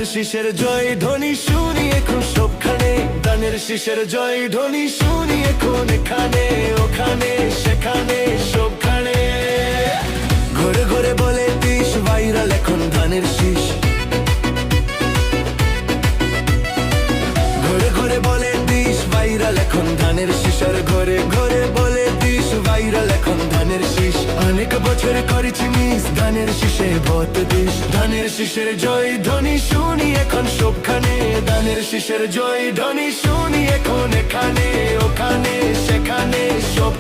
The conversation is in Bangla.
শীষের জয় ধ্বনি শুনি এখন সবখানে, ধানের শীষের জয় ধ্বনি শুনি এখন এখানে ওখানে সেখানে সবখানে। ঘরে ঘরে বলে দিস ভাইরাল এখন ধানের শীষ, ঘরে ঘরে বলে দিস ভাইরাল এখন ধানের শীষ, আর ঘরে ঘরে বলে দিস ভাইরাল এখন ধানের শীষ। অনেক বছর করেছি মিস, ধানের শীষে ভোট দিস। ধানের শীষের জয় ধ্বনি শুনি এখন সবখানে, ধানের শীষের জয় ধ্বনি শুনি এখন এখানে ওখানে সেখানে সব